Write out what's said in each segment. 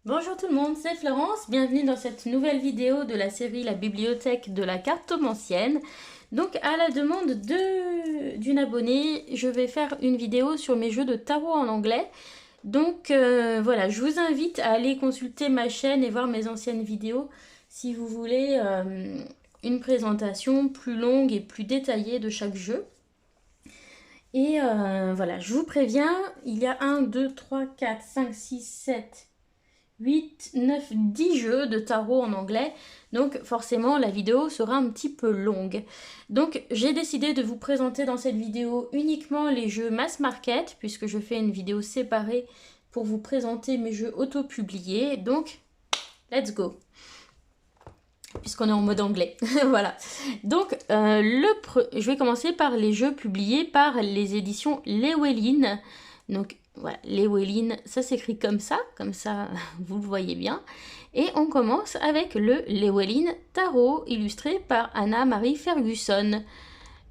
Bonjour tout le monde, c'est Florence, bienvenue dans cette nouvelle vidéo de la série La bibliothèque de la cartomancienne. Donc à la demande d'une abonnée, je vais faire une vidéo sur mes jeux de tarot en anglais. Donc voilà, je vous invite à aller consulter ma chaîne et voir mes anciennes vidéos si vous voulez une présentation plus longue et plus détaillée de chaque jeu. Et voilà, je vous préviens, il y a 1, 2, 3, 4, 5, 6, 7... 8, 9, 10 jeux de tarot en anglais, donc forcément la vidéo sera un petit peu longue. Donc j'ai décidé de vous présenter dans cette vidéo uniquement les jeux mass market, puisque je fais une vidéo séparée pour vous présenter mes jeux auto-publiés, donc let's go, puisqu'on est en mode anglais. Voilà. Donc je vais commencer par les jeux publiés par les éditions Llewellyn. Donc voilà, Llewellyn, ça s'écrit comme ça vous le voyez bien. Et on commence avec le Llewellyn Tarot, illustré par Anna-Marie Ferguson.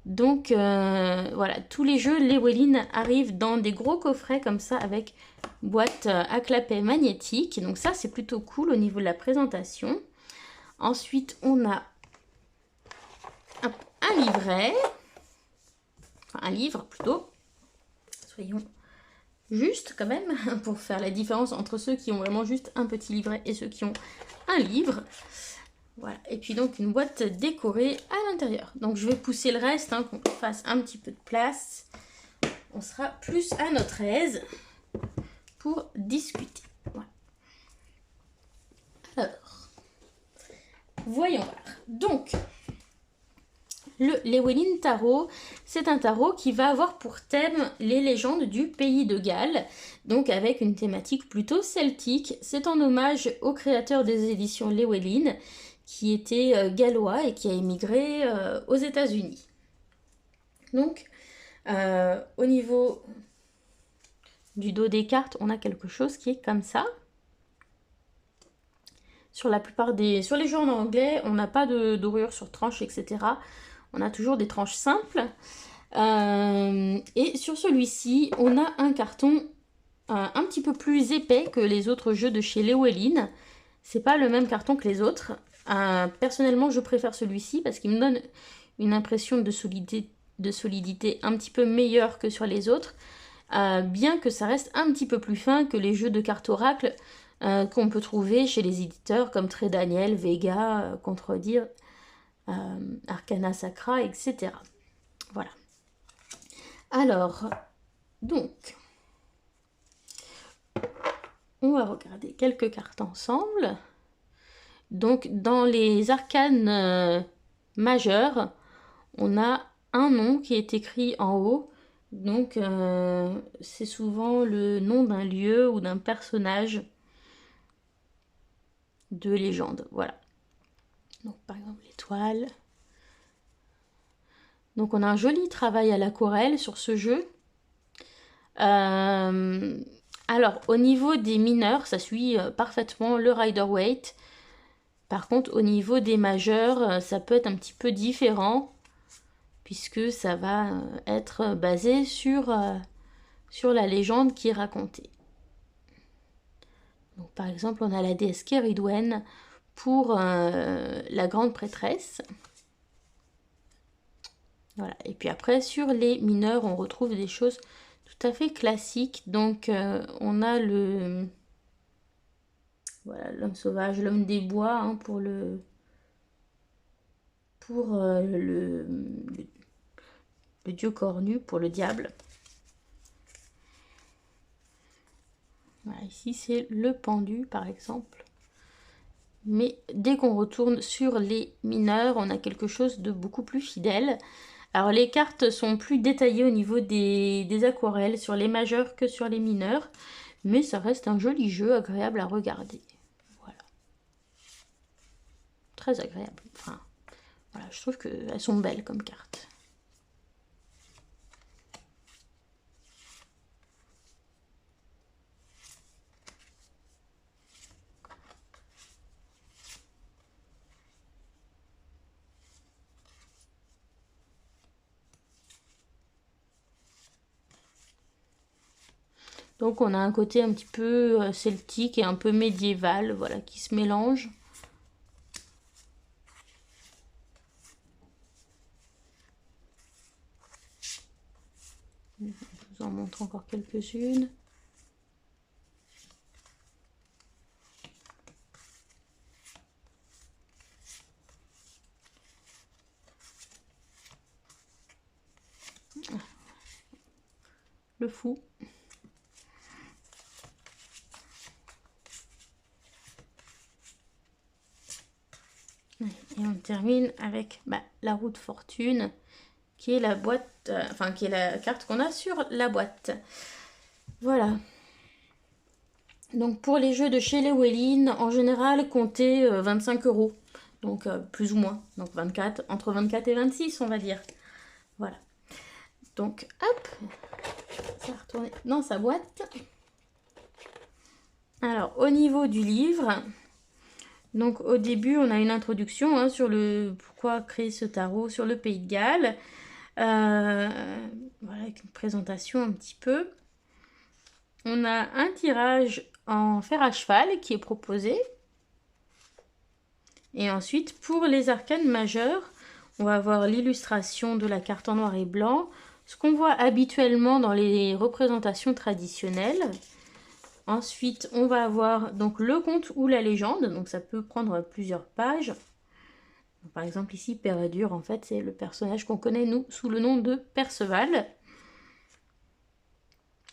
Donc voilà, tous les jeux Llewellyn arrivent dans des gros coffrets comme ça avec boîte à clapet magnétique. Donc ça c'est plutôt cool au niveau de la présentation. Ensuite on a un livret, enfin un livre plutôt, soyons juste quand même, pour faire la différence entre ceux qui ont vraiment juste un petit livret et ceux qui ont un livre. Voilà, et puis donc une boîte décorée à l'intérieur. Donc je vais pousser le reste, qu'on fasse un petit peu de place. On sera plus à notre aise pour discuter. Voilà. Alors, voyons voir. Donc, le Llewellyn Tarot, c'est un tarot qui va avoir pour thème les légendes du pays de Galles, donc avec une thématique plutôt celtique. C'est en hommage au créateur des éditions Llewellyn, qui était gallois et qui a émigré aux États-Unis. Donc, au niveau du dos des cartes, on a quelque chose qui est comme ça. Sur les jeux en anglais, on n'a pas de dorure sur tranche, etc. On a toujours des tranches simples. Et sur celui-ci, on a un carton un petit peu plus épais que les autres jeux de chez Llewellyn. C'est pas le même carton que les autres. Personnellement, je préfère celui-ci parce qu'il me donne une impression de solidité un petit peu meilleure que sur les autres. Bien que ça reste un petit peu plus fin que les jeux de cartes oracle qu'on peut trouver chez les éditeurs comme Très Daniel, Vega, Contredire, Arcana Sacra, etc. Voilà. Alors, donc, on va regarder quelques cartes ensemble. Donc, dans les arcanes majeures, on a un nom qui est écrit en haut. Donc, c'est souvent le nom d'un lieu ou d'un personnage de légende. Voilà. Donc, par exemple, l'étoile. Donc, on a un joli travail à l'aquarelle sur ce jeu. Alors, au niveau des mineurs, ça suit parfaitement le Rider-Waite. Par contre, au niveau des majeurs, ça peut être un petit peu différent, puisque ça va être basé sur la légende qui est racontée. Donc, par exemple, on a la déesse Keridwen pour la grande prêtresse. Voilà. Et puis après, sur les mineurs, on retrouve des choses tout à fait classiques. Donc, on a voilà, l'homme sauvage, l'homme des bois, pour le dieu cornu, pour le diable. Voilà, ici, c'est le pendu, par exemple. Mais dès qu'on retourne sur les mineurs, on a quelque chose de beaucoup plus fidèle. Alors les cartes sont plus détaillées au niveau des aquarelles sur les majeurs que sur les mineurs, mais ça reste un joli jeu agréable à regarder. Voilà. Très agréable. Enfin, voilà, je trouve qu'elles sont belles comme cartes. Donc on a un côté un petit peu celtique et un peu médiéval, voilà, qui se mélange. Je vous en montre encore quelques-unes. Le fou. Et on termine avec la roue de fortune, qui est la boîte, qui est la carte qu'on a sur la boîte. Voilà. Donc pour les jeux de chez Llewellyn, en général, comptez 25 €. Donc plus ou moins. Donc 24, entre 24 et 26, on va dire. Voilà. Donc hop, ça va retourner dans sa boîte. Alors au niveau du livre, donc au début on a une introduction sur le pourquoi créer ce tarot sur le Pays de Galles. Voilà, avec une présentation un petit peu. On a un tirage en fer à cheval qui est proposé. Et ensuite, pour les arcanes majeures, on va avoir l'illustration de la carte en noir et blanc, ce qu'on voit habituellement dans les représentations traditionnelles. Ensuite, on va avoir donc le conte ou la légende, donc ça peut prendre plusieurs pages. Par exemple ici, Peredur, en fait, c'est le personnage qu'on connaît nous sous le nom de Perceval.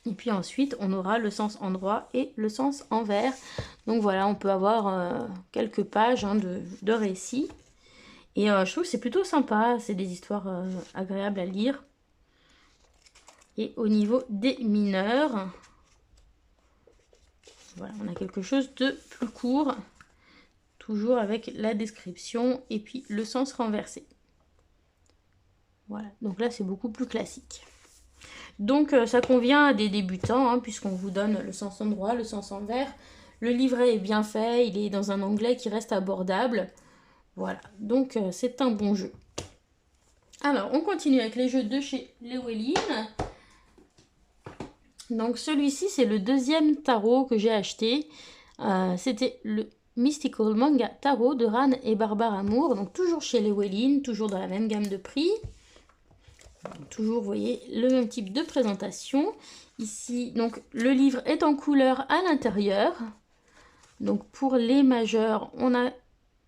Et puis ensuite, on aura le sens endroit et le sens envers. Donc voilà, on peut avoir quelques pages de récits. Et je trouve que c'est plutôt sympa, c'est des histoires agréables à lire. Et au niveau des mineurs, voilà, on a quelque chose de plus court. Toujours avec la description et puis le sens renversé. Voilà, donc là c'est beaucoup plus classique. Donc ça convient à des débutants, puisqu'on vous donne le sens endroit, le sens envers. Le livret est bien fait, il est dans un anglais qui reste abordable. Voilà, donc c'est un bon jeu. Alors, on continue avec les jeux de chez Llewellyn. Donc celui-ci, c'est le deuxième tarot que j'ai acheté. C'était le Mystical Manga Tarot de Ran et Barbare Amour. Donc toujours chez Llewellyn, toujours dans la même gamme de prix. Toujours, vous voyez, le même type de présentation. Ici, donc, le livre est en couleur à l'intérieur. Donc, pour les majeurs, on a,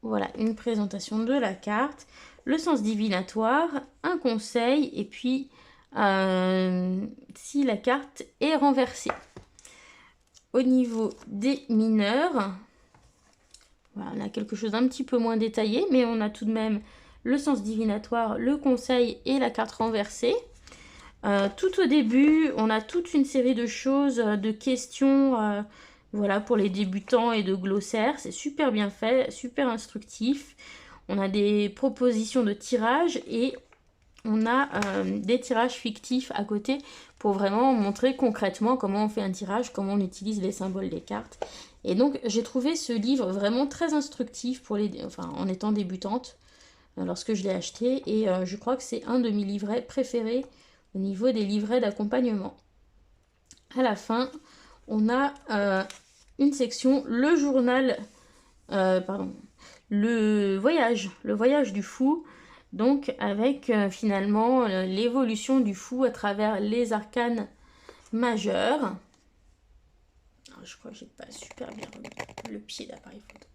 voilà, une présentation de la carte, le sens divinatoire, un conseil, et puis, si la carte est renversée. Au niveau des mineurs, voilà, on a quelque chose d'un petit peu moins détaillé, mais on a tout de même le sens divinatoire, le conseil et la carte renversée. Tout au début, on a toute une série de choses, de questions, voilà, pour les débutants et de glossaires. C'est super bien fait, super instructif. On a des propositions de tirage et on a des tirages fictifs à côté pour vraiment montrer concrètement comment on fait un tirage, comment on utilise les symboles des cartes. Et donc, j'ai trouvé ce livre vraiment très instructif pour en étant débutante lorsque je l'ai acheté. Et je crois que c'est un de mes livrets préférés au niveau des livrets d'accompagnement. À la fin, on a une section, le journal, le voyage du fou. Donc avec finalement l'évolution du fou à travers les arcanes majeures. Alors, je crois que j'ai pas super bien le pied d'appareil photo.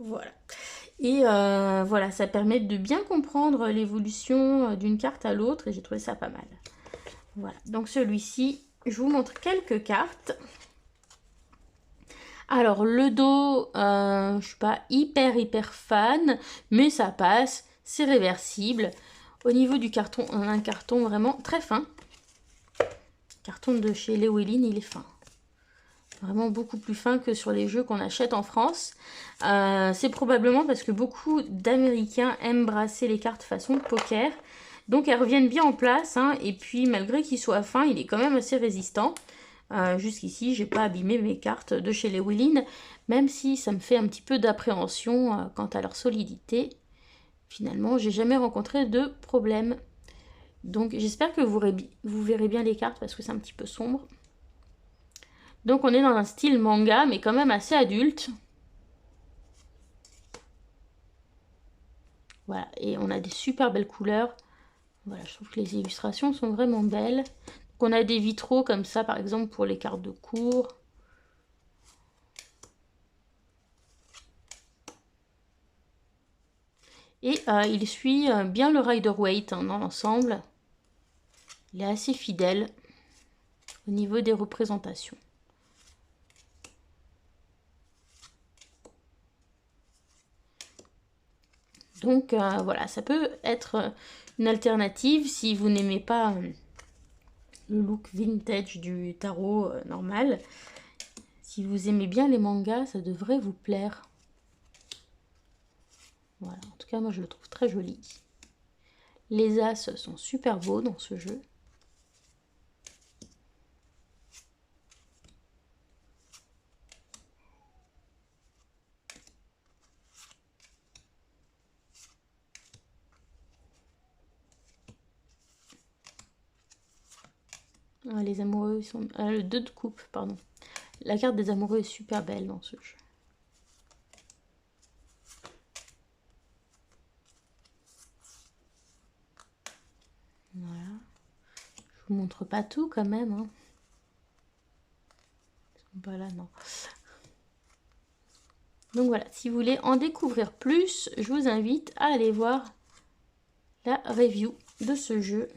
Voilà. Et voilà, ça permet de bien comprendre l'évolution d'une carte à l'autre et j'ai trouvé ça pas mal. Voilà, donc celui-ci, je vous montre quelques cartes. Alors le dos, je suis pas hyper fan, mais ça passe, c'est réversible. Au niveau du carton, on a un carton vraiment très fin. Le carton de chez Llewellyn, il est fin. Vraiment beaucoup plus fin que sur les jeux qu'on achète en France. C'est probablement parce que beaucoup d'Américains aiment brasser les cartes façon poker. Donc elles reviennent bien en place, et puis malgré qu'il soit fin, il est quand même assez résistant. Jusqu'ici, j'ai pas abîmé mes cartes de chez Llewellyn, même si ça me fait un petit peu d'appréhension quant à leur solidité. Finalement, j'ai jamais rencontré de problème. Donc j'espère que vous verrez bien les cartes parce que c'est un petit peu sombre. Donc on est dans un style manga mais quand même assez adulte. Voilà, et on a des super belles couleurs. Voilà, je trouve que les illustrations sont vraiment belles. Donc on a des vitraux comme ça par exemple pour les cartes de cours. Et il suit bien le Rider-Waite dans l'ensemble. Il est assez fidèle au niveau des représentations. Donc voilà, ça peut être une alternative si vous n'aimez pas le look vintage du tarot normal. Si vous aimez bien les mangas, ça devrait vous plaire. Voilà, en tout cas moi je le trouve très joli. Les as sont super beaux dans ce jeu. Ah, les amoureux sont... Ah, le 2 de coupe, pardon. La carte des amoureux est super belle dans ce jeu. Voilà. Je vous montre pas tout quand même. Hein. Voilà, non. Donc voilà, si vous voulez en découvrir plus, je vous invite à aller voir la review de ce jeu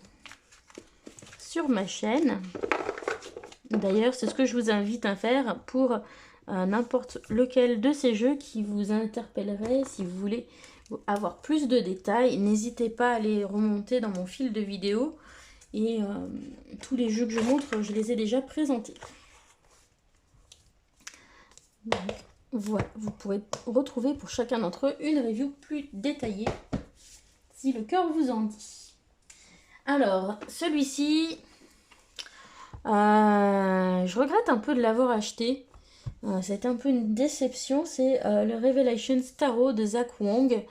sur ma chaîne. D'ailleurs, c'est ce que je vous invite à faire pour n'importe lequel de ces jeux qui vous interpellerait. Si vous voulez avoir plus de détails, n'hésitez pas à les remonter dans mon fil de vidéo. Et tous les jeux que je montre, je les ai déjà présentés. Voilà, vous pourrez retrouver pour chacun d'entre eux une review plus détaillée, si le cœur vous en dit. Alors, celui-ci, je regrette un peu de l'avoir acheté. C'était un peu une déception. C'est le Revelations Tarot de Zach Wong.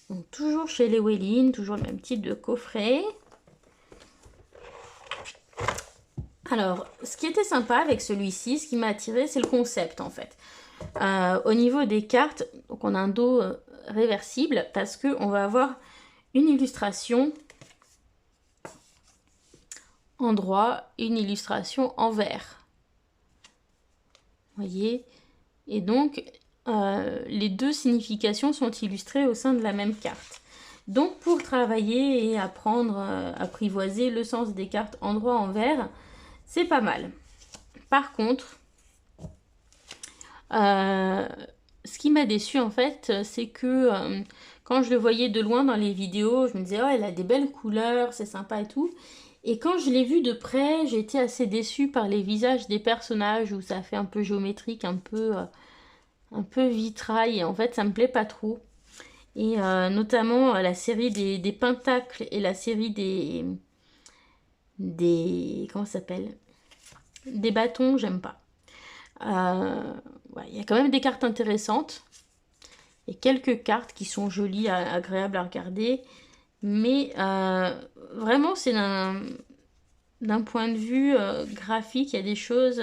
Donc, toujours chez les Wellin, toujours le même type de coffret. Alors, ce qui était sympa avec celui-ci, ce qui m'a attiré, c'est le concept en fait. Au niveau des cartes, donc on a un dos réversible parce qu'on va avoir une illustration en droit et une illustration en vert. Vous voyez? Et donc, les deux significations sont illustrées au sein de la même carte. Donc, pour travailler et apprendre, apprivoiser le sens des cartes en droit en vert, c'est pas mal. Par contre, ce qui m'a déçu en fait, c'est que quand je le voyais de loin dans les vidéos, je me disais, oh, elle a des belles couleurs, c'est sympa et tout. Et quand je l'ai vu de près, j'ai été assez déçue par les visages des personnages où ça fait un peu géométrique, un peu vitrail. Et en fait, ça me plaît pas trop. Et notamment la série des pentacles et la série comment ça s'appelle? Des bâtons, j'aime pas. Ouais, il y a quand même des cartes intéressantes. Il y a quelques cartes qui sont jolies, agréables à regarder. Mais vraiment, c'est d'un point de vue graphique, il y a des choses...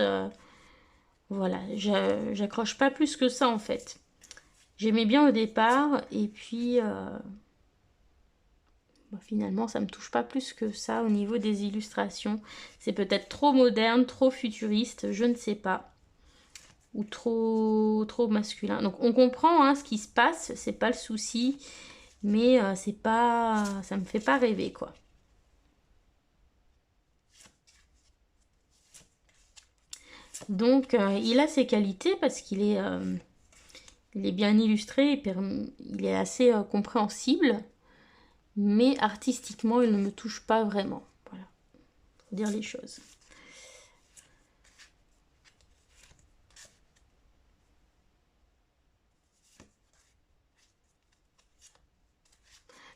voilà, j'accroche pas plus que ça en fait. J'aimais bien au départ et puis finalement ça me touche pas plus que ça au niveau des illustrations. C'est peut-être trop moderne, trop futuriste, je ne sais pas. Ou trop masculin. Donc on comprend hein, ce qui se passe, c'est pas le souci, mais c'est pas, ça me fait pas rêver quoi. Donc il a ses qualités parce qu'il est, il est bien illustré, il est assez compréhensible, mais artistiquement il ne me touche pas vraiment. Voilà, faut dire les choses.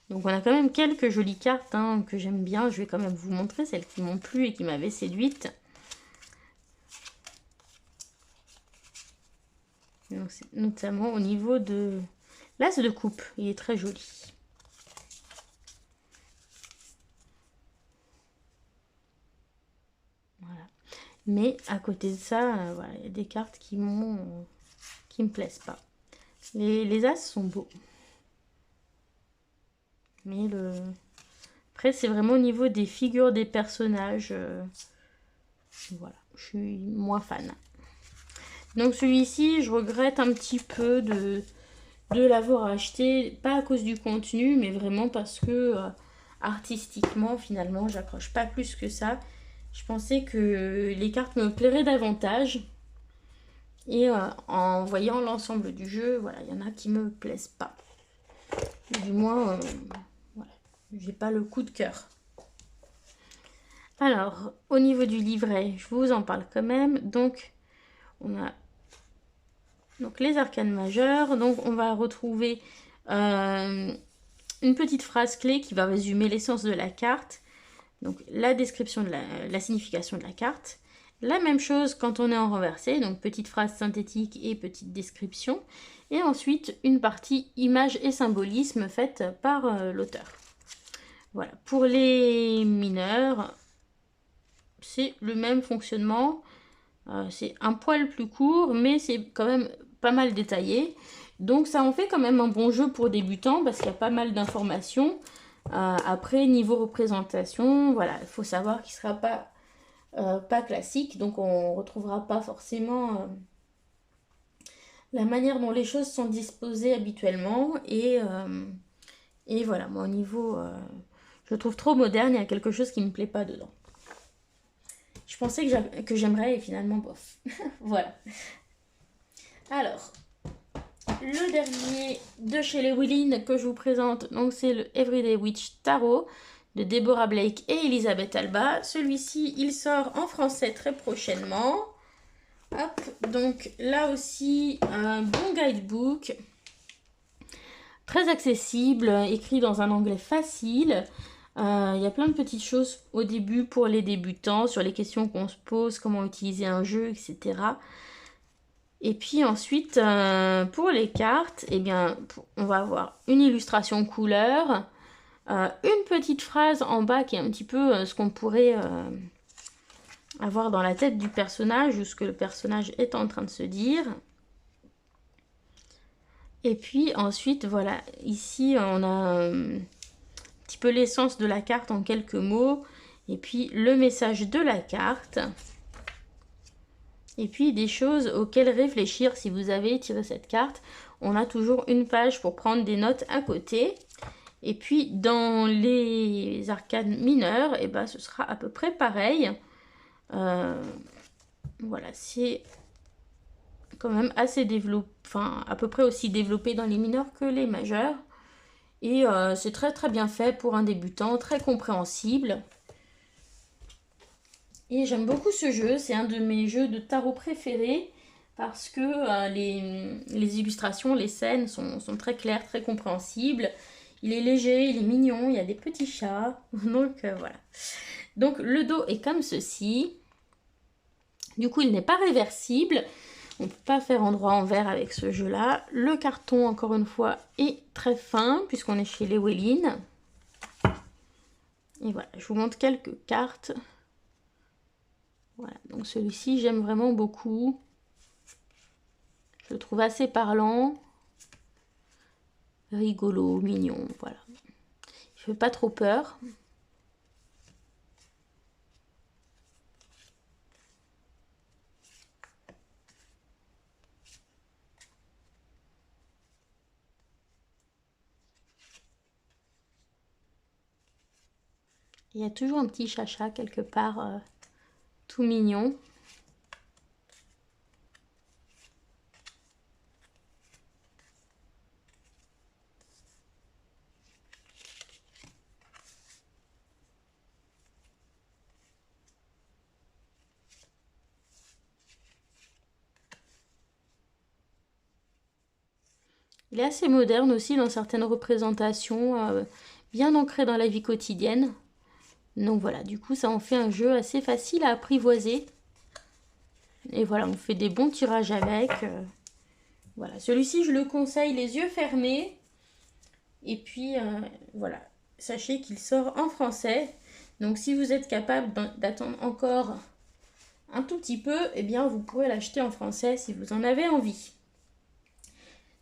Donc on a quand même quelques jolies cartes hein, que j'aime bien. Je vais quand même vous montrer celles qui m'ont plu et qui m'avaient séduite. Donc, notamment au niveau de l'as de coupe. Il est très joli. Mais à côté de ça, voilà, il y a des cartes qui me plaisent pas. Les as sont beaux. Mais après, c'est vraiment au niveau des figures des personnages. Voilà, je suis moins fan. Donc celui-ci, je regrette un petit peu de l'avoir acheté. Pas à cause du contenu, mais vraiment parce que artistiquement, finalement, j'accroche pas plus que ça. Je pensais que les cartes me plairaient davantage. Et en voyant l'ensemble du jeu, voilà, il y en a qui me plaisent pas. Du moins, voilà, j'ai pas le coup de cœur. Alors, au niveau du livret, je vous en parle quand même. Donc, on a les arcanes majeures. Donc, on va retrouver une petite phrase clé qui va résumer l'essence de la carte. Donc, la description de la signification de la carte. La même chose quand on est en renversé, donc petite phrase synthétique et petite description. Et ensuite, une partie images et symbolisme faite par l'auteur. Voilà. Pour les mineurs, c'est le même fonctionnement. C'est un poil plus court, mais c'est quand même pas mal détaillé. Donc ça en fait quand même un bon jeu pour débutants parce qu'il y a pas mal d'informations. Après, niveau représentation, voilà, il faut savoir qu'il ne sera pas classique, donc on ne retrouvera pas forcément la manière dont les choses sont disposées habituellement. Et voilà, moi au niveau, je le trouve trop moderne, il y a quelque chose qui ne me plaît pas dedans. Je pensais que j'aimerais et finalement bof. Voilà. Alors, le dernier de chez les Willin que je vous présente, donc c'est le Everyday Witch Tarot de Deborah Blake et Elisabeth Alba. Celui-ci, il sort en français très prochainement. Hop, donc là aussi, un bon guidebook. Très accessible, écrit dans un anglais facile. Il y a plein de petites choses au début pour les débutants, sur les questions qu'on se pose, comment utiliser un jeu, etc. Et puis ensuite, pour les cartes, eh bien, on va avoir une illustration couleur, une petite phrase en bas qui est un petit peu ce qu'on pourrait avoir dans la tête du personnage ou ce que le personnage est en train de se dire. Et puis ensuite, voilà, ici on a un petit peu l'essence de la carte en quelques mots. Et puis le message de la carte. Et puis des choses auxquelles réfléchir si vous avez tiré cette carte. On a toujours une page pour prendre des notes à côté. Et puis dans les arcanes mineures, eh ben, ce sera à peu près pareil. Voilà, c'est quand même assez développé, enfin à peu près aussi développé dans les mineurs que les majeurs. Et c'est très très bien fait pour un débutant, très compréhensible. Et j'aime beaucoup ce jeu, c'est un de mes jeux de tarot préférés parce que les illustrations, les scènes sont très claires, très compréhensibles. Il est léger, il est mignon, il y a des petits chats, donc voilà. Donc le dos est comme ceci. Du coup, il n'est pas réversible. On ne peut pas faire endroit envers avec ce jeu-là. Le carton, encore une fois, est très fin puisqu'on est chez les Willin. Et voilà, je vous montre quelques cartes. Voilà, donc celui-ci, j'aime vraiment beaucoup. Je le trouve assez parlant. Rigolo, mignon, voilà. Il ne fait pas trop peur. Il y a toujours un petit chacha quelque part, tout mignon. Il est assez moderne aussi dans certaines représentations, bien ancré dans la vie quotidienne. Donc voilà, du coup, ça en fait un jeu assez facile à apprivoiser. Et voilà, on fait des bons tirages avec. Voilà, celui-ci, je le conseille les yeux fermés. Et puis, voilà, sachez qu'il sort en français. Donc, si vous êtes capable d'attendre encore un tout petit peu, eh bien vous pourrez l'acheter en français si vous en avez envie.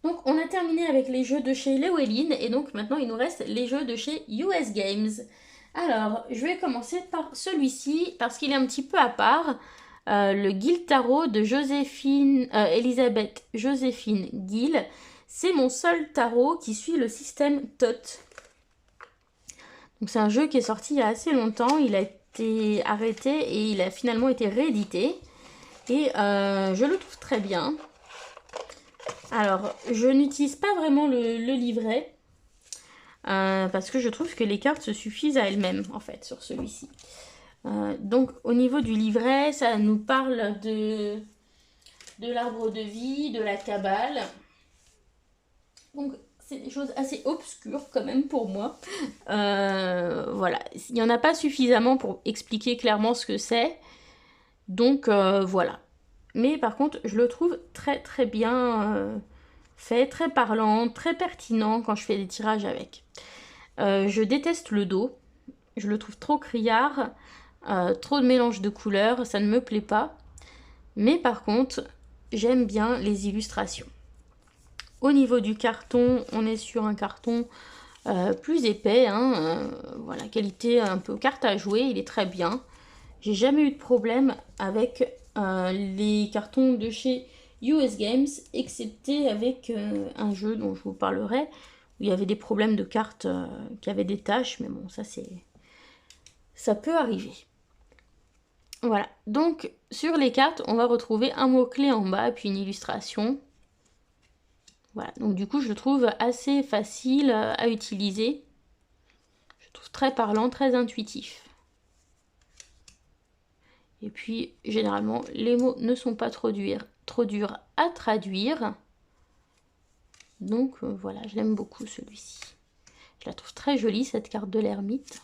Donc on a terminé avec les jeux de chez Llewellyn et donc maintenant il nous reste les jeux de chez US Games. Alors je vais commencer par celui-ci parce qu'il est un petit peu à part. Le Gill Tarot de Elisabeth Joséphine Gill. C'est mon seul tarot qui suit le système TOT. Donc c'est un jeu qui est sorti il y a assez longtemps. Il a été arrêté et il a finalement été réédité. Et je le trouve très bien. Alors, je n'utilise pas vraiment le livret. Parce que je trouve que les cartes se suffisent à elles-mêmes, en fait, sur celui-ci. Donc, au niveau du livret, ça nous parle de l'arbre de vie, de la cabale. Donc, c'est des choses assez obscures quand même pour moi. Voilà, il n'y en a pas suffisamment pour expliquer clairement ce que c'est. Donc, voilà. Mais par contre, je le trouve très très bien fait, très parlant, très pertinent quand je fais des tirages avec. Je déteste le dos. Je le trouve trop criard. Trop de mélange de couleurs, ça ne me plaît pas. Mais par contre, j'aime bien les illustrations. Au niveau du carton, on est sur un carton plus épais. Voilà, qualité un peu carte à jouer, il est très bien. J'ai jamais eu de problème avec les cartons de chez US Games, excepté avec un jeu dont je vous parlerai, où il y avait des problèmes de cartes qui avaient des taches, mais bon, ça peut arriver. Voilà, donc sur les cartes, on va retrouver un mot-clé en bas, puis une illustration. Voilà, donc du coup, je le trouve assez facile à utiliser. Je trouve très parlant, très intuitif. Et puis, généralement, les mots ne sont pas trop durs à traduire. Donc, voilà, je l'aime beaucoup celui-ci. Je la trouve très jolie, cette carte de l'ermite.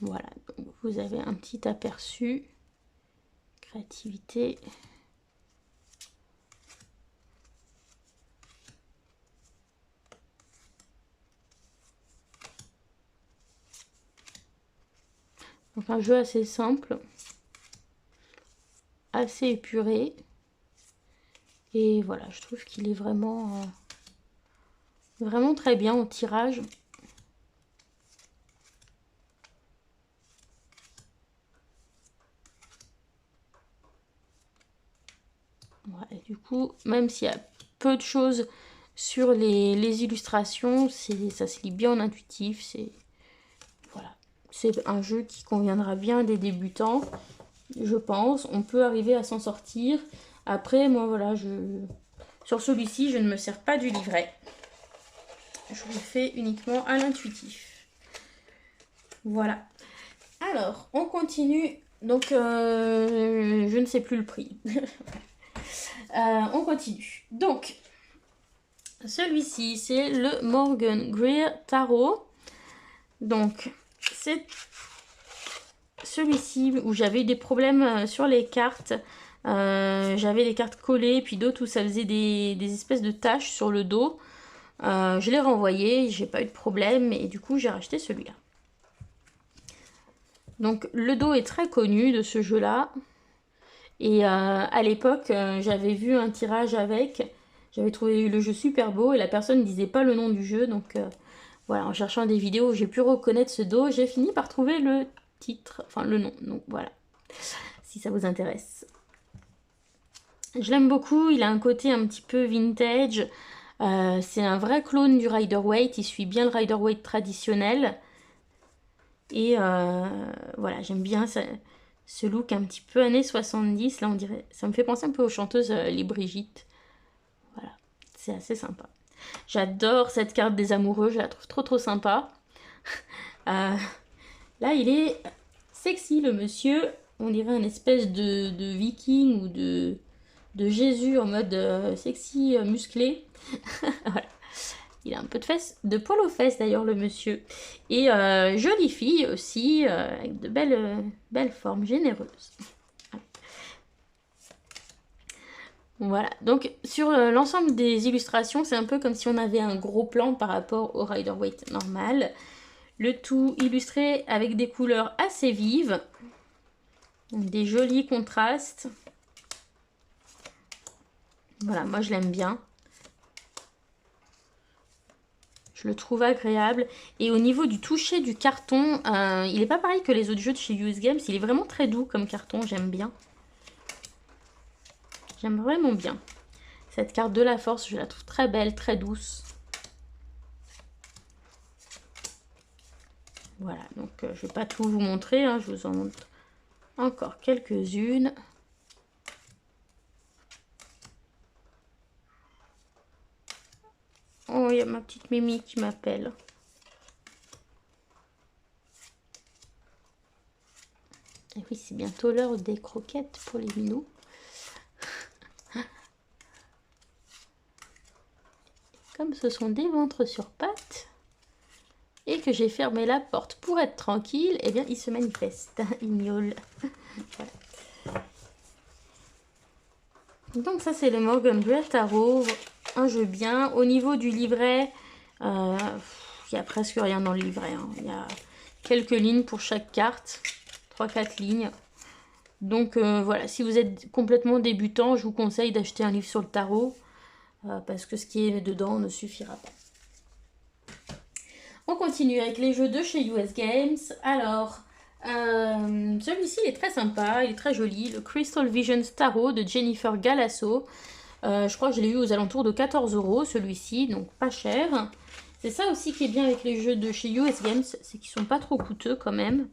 Voilà, donc vous avez un petit aperçu. Créativité. Donc un jeu assez simple, assez épuré. Et voilà, je trouve qu'il est vraiment, vraiment très bien au tirage. Voilà, et du coup, même s'il y a peu de choses sur les illustrations, ça se lit bien en intuitif. Voilà, c'est un jeu qui conviendra bien à des débutants, je pense. On peut arriver à s'en sortir. Après, moi, voilà, sur celui-ci, je ne me sers pas du livret. Je le fais uniquement à l'intuitif. Voilà. Alors, on continue. Donc, je ne sais plus le prix. On continue. Donc, celui-ci, c'est le Morgan Greer Tarot. Donc, c'est celui-ci où j'avais eu des problèmes sur les cartes. J'avais des cartes collées, puis d'autres où ça faisait des espèces de taches sur le dos. Je l'ai renvoyé, j'ai pas eu de problème, et du coup, j'ai racheté celui-là. Donc, le dos est très connu de ce jeu-là. Et à l'époque, j'avais vu un tirage avec. J'avais trouvé le jeu super beau et la personne ne disait pas le nom du jeu. Donc voilà, en cherchant des vidéos, j'ai pu reconnaître ce dos. J'ai fini par trouver le titre, enfin le nom. Donc voilà, si ça vous intéresse. Je l'aime beaucoup, il a un côté un petit peu vintage. C'est un vrai clone du Rider-Waite. Il suit bien le Rider-Waite traditionnel. Et voilà, j'aime bien ce look un petit peu années 70. Là, on dirait, ça me fait penser un peu aux chanteuses les Brigitte. Voilà, c'est assez sympa. J'adore cette carte des amoureux, je la trouve trop trop sympa. Là, il est sexy, le monsieur. On dirait une espèce de viking ou de Jésus en mode sexy, musclé. Voilà. Il a un peu de fesses, de poil aux fesses d'ailleurs, le monsieur. Et jolie fille aussi, avec de belles formes, généreuses. Voilà, donc sur l'ensemble des illustrations, c'est un peu comme si on avait un gros plan par rapport au Rider-Waite normal. Le tout illustré avec des couleurs assez vives, donc des jolis contrastes. Voilà, moi je l'aime bien. Je le trouve agréable. Et au niveau du toucher du carton, il n'est pas pareil que les autres jeux de chez US Games. Il est vraiment très doux comme carton, j'aime bien. J'aime vraiment bien. Cette carte de la force, je la trouve très belle, très douce. Voilà, donc je ne vais pas tout vous montrer, hein, je vous en montre encore quelques-unes. Oh, il y a ma petite Mimi qui m'appelle. Et oui, c'est bientôt l'heure des croquettes pour les minous. Comme ce sont des ventres sur pattes et que j'ai fermé la porte pour être tranquille, eh bien, ils se manifestent. Ils miaulent. Voilà. Donc ça, c'est le Morgan Bruer Tarot. Un jeu bien. Au niveau du livret, il n'y a presque rien dans le livret. Hein. Il y a quelques lignes pour chaque carte. 3-4 lignes. Donc voilà, si vous êtes complètement débutant, je vous conseille d'acheter un livre sur le tarot. Parce que ce qui est dedans ne suffira pas. On continue avec les jeux de chez US Games. Alors, celui-ci est très sympa, il est très joli. Le Crystal Visions Tarot de Jennifer Galasso. Je crois que je l'ai eu aux alentours de 14 € celui-ci, donc pas cher. C'est ça aussi qui est bien avec les jeux de chez US Games, c'est qu'ils sont pas trop coûteux quand même.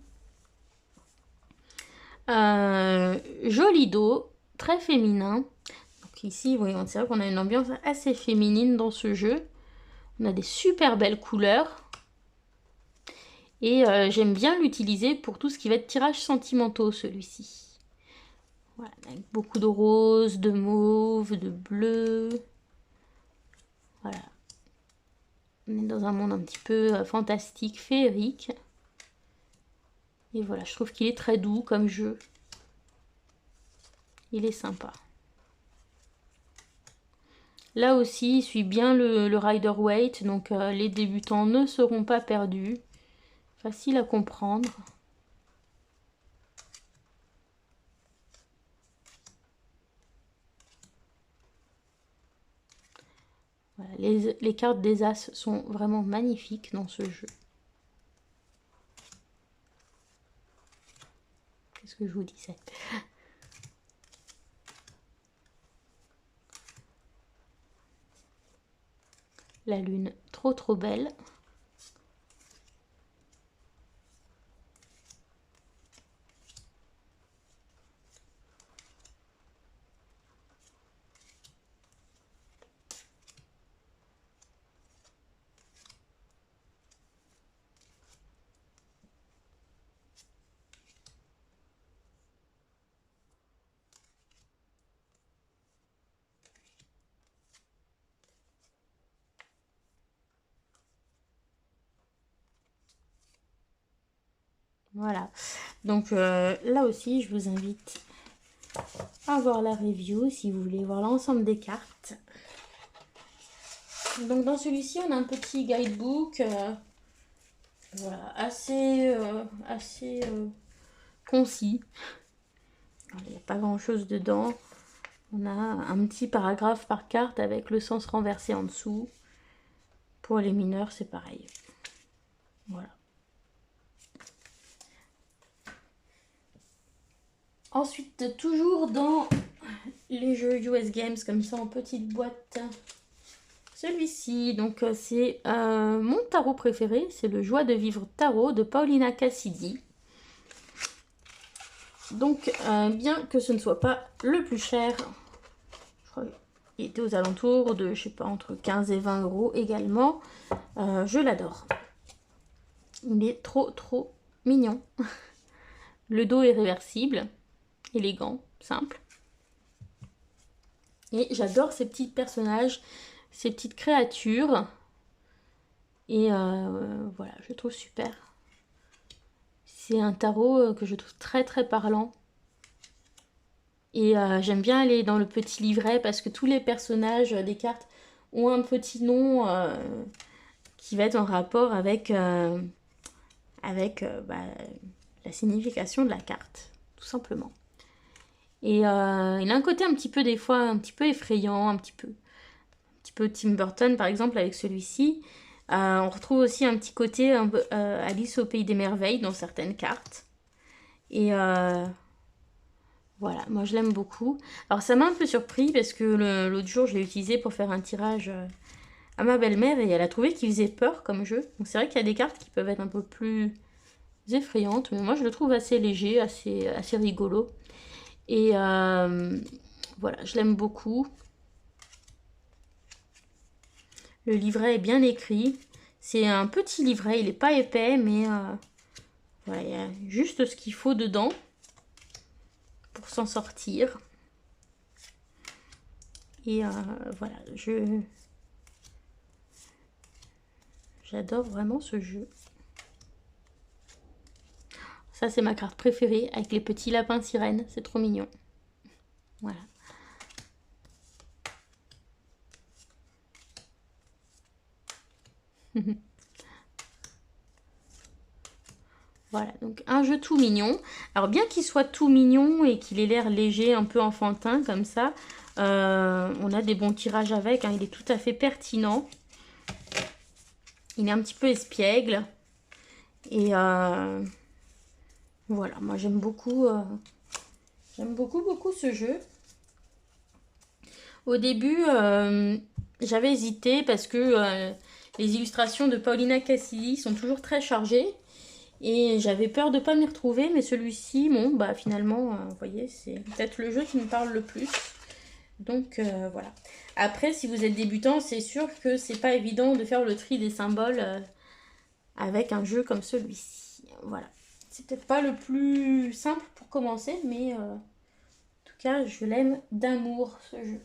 Joli dos, très féminin. Donc ici, oui, c'est vrai qu'on a une ambiance assez féminine dans ce jeu. On a des super belles couleurs. Et j'aime bien l'utiliser pour tout ce qui va être tirage sentimentaux, celui-ci. Voilà, avec beaucoup de rose, de mauve, de bleu. Voilà. On est dans un monde un petit peu fantastique, féerique. Et voilà, je trouve qu'il est très doux comme jeu. Il est sympa. Là aussi, il suit bien le Rider-Waite, donc les débutants ne seront pas perdus. Facile à comprendre. Voilà, les cartes des As sont vraiment magnifiques dans ce jeu. Qu'est-ce que je vous disais? La lune, trop trop belle. Voilà, donc là aussi je vous invite à voir la review si vous voulez voir l'ensemble des cartes. Donc dans celui-ci on a un petit guidebook voilà, assez concis. Il n'y a pas grand chose dedans. On a un petit paragraphe par carte avec le sens renversé en dessous. Pour les mineurs c'est pareil. Voilà. Ensuite, toujours dans les jeux US Games, comme ça en petite boîte. Celui-ci, donc c'est mon tarot préféré, c'est le Joie de vivre tarot de Paulina Cassidy. Donc, bien que ce ne soit pas le plus cher, je crois qu'il était aux alentours de, je sais pas, entre 15 et 20 € également. Je l'adore. Il est trop, trop mignon. Le dos est réversible, élégant, simple. Et j'adore ces petits personnages, ces petites créatures. Et voilà, je trouve super. C'est un tarot que je trouve très très parlant. Et j'aime bien aller dans le petit livret parce que tous les personnages des cartes ont un petit nom qui va être en rapport avec, bah, la signification de la carte, tout simplement. Et il a un côté un petit peu, des fois, un petit peu effrayant, un petit peu Tim Burton, par exemple, avec celui-ci. On retrouve aussi un petit côté un peu, Alice au Pays des Merveilles dans certaines cartes. Et voilà, moi je l'aime beaucoup. Alors ça m'a un peu surpris parce que l'autre jour je l'ai utilisé pour faire un tirage à ma belle-mère et elle a trouvé qu'il faisait peur comme jeu. Donc c'est vrai qu'il y a des cartes qui peuvent être un peu plus effrayantes, mais moi je le trouve assez léger, assez rigolo. Et voilà, je l'aime beaucoup. Le livret est bien écrit. C'est un petit livret, il n'est pas épais, mais voilà, il y a juste ce qu'il faut dedans pour s'en sortir. Et voilà, j'adore vraiment ce jeu. Ça, c'est ma carte préférée avec les petits lapins sirènes. C'est trop mignon. Voilà. Voilà, donc un jeu tout mignon. Alors bien qu'il soit tout mignon et qu'il ait l'air léger, un peu enfantin comme ça, on a des bons tirages avec, hein. Il est tout à fait pertinent. Il est un petit peu espiègle. Et voilà, moi j'aime beaucoup ce jeu. Au début, j'avais hésité parce que les illustrations de Paulina Cassidy sont toujours très chargées. Et j'avais peur de ne pas m'y retrouver, mais celui-ci, bon, bah finalement, vous voyez, c'est peut-être le jeu qui me parle le plus. Donc voilà. Après, si vous êtes débutant, c'est sûr que c'est pas évident de faire le tri des symboles avec un jeu comme celui-ci. Voilà. C'est peut-être pas le plus simple pour commencer, mais en tout cas, je l'aime d'amour, ce jeu.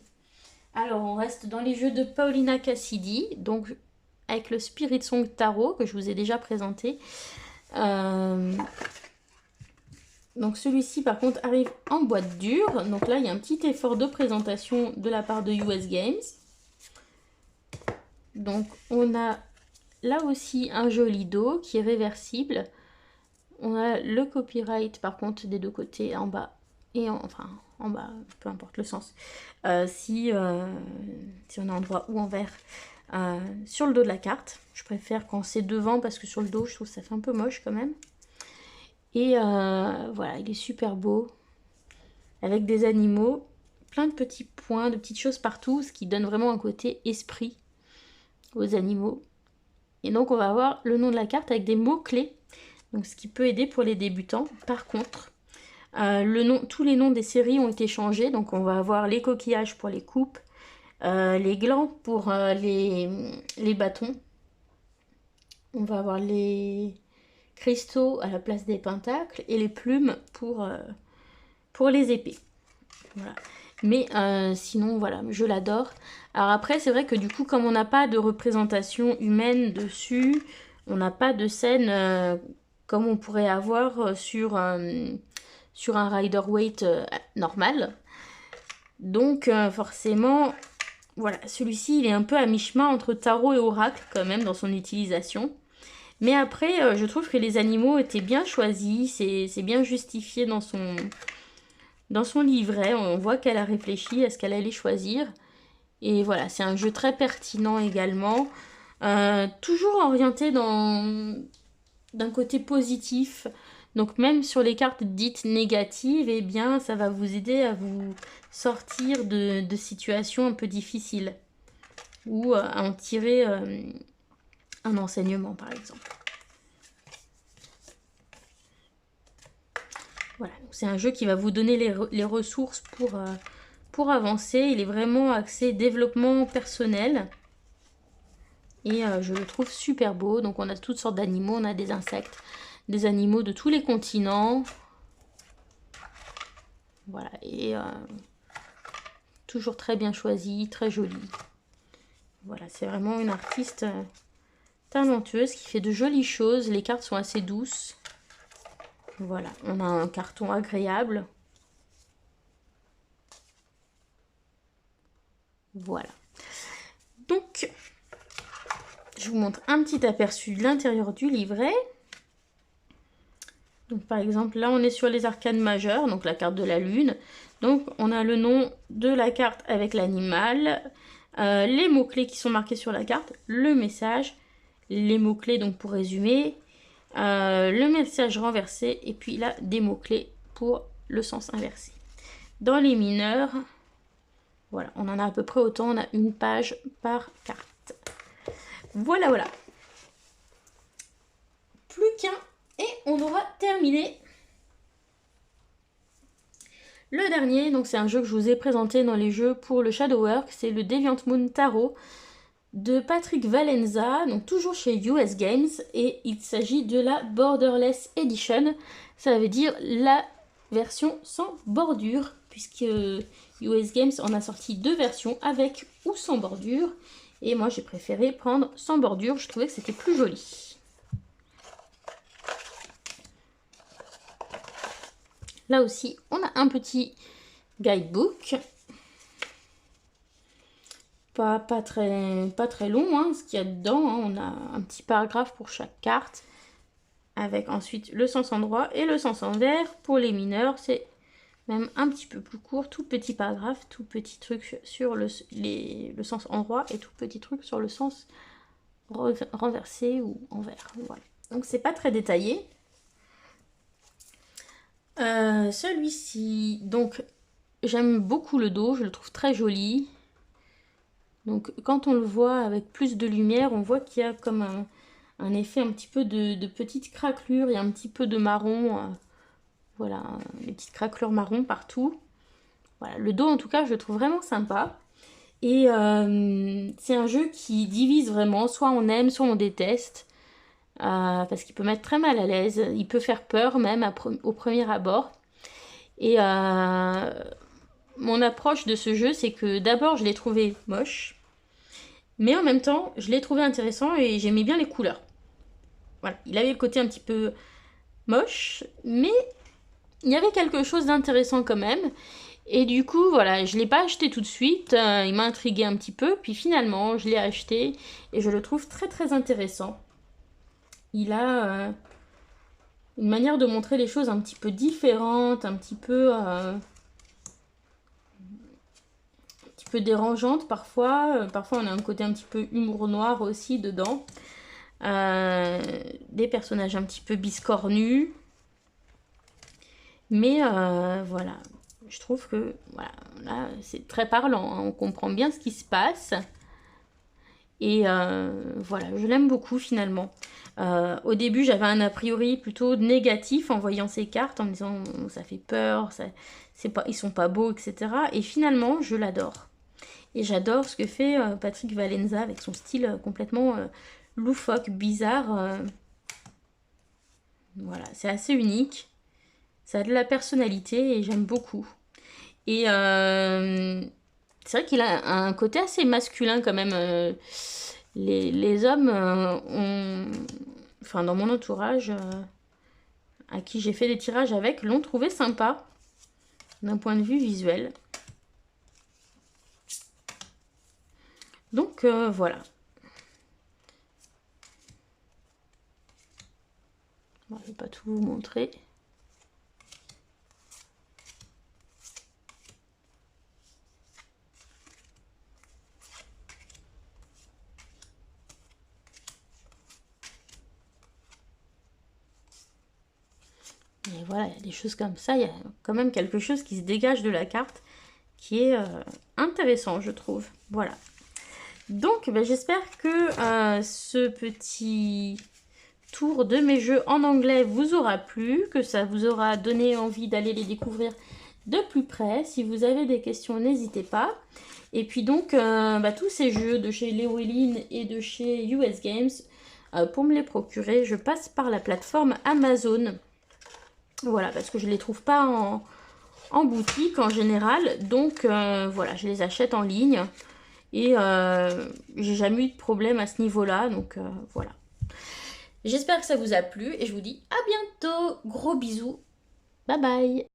Alors, on reste dans les jeux de Paulina Cassidy, donc avec le Spirit Song Tarot, que je vous ai déjà présenté. Donc celui-ci par contre arrive en boîte dure. Donc là il y a un petit effort de présentation de la part de US Games. Donc on a là aussi un joli dos qui est réversible. On a le copyright par contre des deux côtés, en bas et enfin en bas, peu importe le sens. Si on est en droit ou envers. Sur le dos de la carte. Je préfère quand c'est devant parce que sur le dos je trouve que ça fait un peu moche quand même. Et voilà, il est super beau. Avec des animaux, plein de petits points, de petites choses partout, ce qui donne vraiment un côté esprit aux animaux. Et donc on va avoir le nom de la carte avec des mots-clés. Donc ce qui peut aider pour les débutants. Par contre, tous les noms des séries ont été changés. Donc on va avoir les coquillages pour les coupes, les glands pour les bâtons. On va avoir les cristaux à la place des pentacles et les plumes pour les épées. Voilà. Mais sinon, voilà, je l'adore. Alors après, c'est vrai que du coup, comme on n'a pas de représentation humaine dessus, on n'a pas de scène comme on pourrait avoir sur un Rider-Waite normal. Donc forcément, voilà, celui-ci, il est un peu à mi-chemin entre tarot et oracle quand même dans son utilisation. Mais après, je trouve que les animaux étaient bien choisis, c'est bien justifié dans son livret. On voit qu'elle a réfléchi à ce qu'elle allait choisir. Et voilà, c'est un jeu très pertinent également. Toujours orienté d'un côté positif. Donc même sur les cartes dites négatives, eh bien, ça va vous aider à vous sortir de situations un peu difficiles. Ou à en tirer un enseignement, par exemple. Voilà, c'est un jeu qui va vous donner les ressources pour avancer. Il est vraiment axé développement personnel. Et je le trouve super beau. Donc on a toutes sortes d'animaux, on a des insectes, des animaux de tous les continents. Voilà, et toujours très bien choisi, très joli. Voilà, c'est vraiment une artiste talentueuse qui fait de jolies choses. Les cartes sont assez douces. Voilà, on a un carton agréable. Voilà. Donc, je vous montre un petit aperçu de l'intérieur du livret. Donc, par exemple, là, on est sur les arcanes majeures, donc la carte de la lune. Donc, on a le nom de la carte avec l'animal, les mots-clés qui sont marqués sur la carte, le message, les mots-clés, donc pour résumer, le message renversé, et puis là, des mots-clés pour le sens inversé. Dans les mineurs, voilà, on en a à peu près autant, on a une page par carte. Voilà, voilà. Plus qu'un et on aura terminé. Le dernier, donc c'est un jeu que je vous ai présenté dans les jeux pour le Shadowwork, c'est le Deviant Moon Tarot de Patrick Valenza, donc toujours chez US Games, et il s'agit de la Borderless Edition, ça veut dire la version sans bordure, puisque US Games en a sorti 2 versions, avec ou sans bordure, et moi j'ai préféré prendre sans bordure, je trouvais que c'était plus joli. Là aussi, on a un petit guidebook. Pas très long, hein, ce qu'il y a dedans. Hein. On a un petit paragraphe pour chaque carte. Avec ensuite le sens endroit et le sens envers. Pour les mineurs, c'est même un petit peu plus court. Tout petit paragraphe, tout petit truc sur le sens endroit et tout petit truc sur le sens renversé ou envers. Voilà. Donc c'est pas très détaillé. Celui-ci, donc j'aime beaucoup le dos, je le trouve très joli. Donc quand on le voit avec plus de lumière, on voit qu'il y a comme un effet un petit peu de petites craquelures, il y a un petit peu de marron, voilà, les petites craquelures marron partout. Voilà, le dos en tout cas je le trouve vraiment sympa. Et c'est un jeu qui divise vraiment, soit on aime, soit on déteste. Parce qu'il peut mettre très mal à l'aise, il peut faire peur même au premier abord. Et mon approche de ce jeu, c'est que d'abord je l'ai trouvé moche, mais en même temps je l'ai trouvé intéressant et j'aimais bien les couleurs. Voilà, il avait le côté un petit peu moche, mais il y avait quelque chose d'intéressant quand même. Et du coup, voilà, je ne l'ai pas acheté tout de suite, il m'a intrigué un petit peu, puis finalement je l'ai acheté et je le trouve très très intéressant. Il a une manière de montrer les choses un petit peu différente, un petit peu dérangeante parfois. Parfois on a un côté un petit peu humour noir aussi dedans. Des personnages un petit peu biscornus. Mais voilà, je trouve que voilà, là c'est très parlant, hein, on comprend bien ce qui se passe. Et voilà, je l'aime beaucoup finalement. Au début, j'avais un a priori plutôt négatif en voyant ces cartes, en me disant ça fait peur, ils sont pas beaux, etc. Et finalement, je l'adore. Et j'adore ce que fait Patrick Valenza avec son style complètement loufoque, bizarre. Voilà, c'est assez unique. Ça a de la personnalité et j'aime beaucoup. Et c'est vrai qu'il a un côté assez masculin quand même. Les hommes ont... Enfin, dans mon entourage, à qui j'ai fait des tirages avec, l'ont trouvé sympa d'un point de vue visuel. Donc, voilà. Bon, je ne vais pas tout vous montrer. Et voilà, il y a des choses comme ça, il y a quand même quelque chose qui se dégage de la carte qui est intéressant, je trouve. Voilà. Donc, ben, j'espère que ce petit tour de mes jeux en anglais vous aura plu, que ça vous aura donné envie d'aller les découvrir de plus près. Si vous avez des questions, n'hésitez pas. Et puis donc, tous ces jeux de chez Llewellyn et de chez US Games, pour me les procurer, je passe par la plateforme Amazon. Voilà, parce que je ne les trouve pas en boutique en général. Donc, voilà, je les achète en ligne. Et j'ai jamais eu de problème à ce niveau-là. Donc, voilà. J'espère que ça vous a plu. Et je vous dis à bientôt. Gros bisous. Bye bye.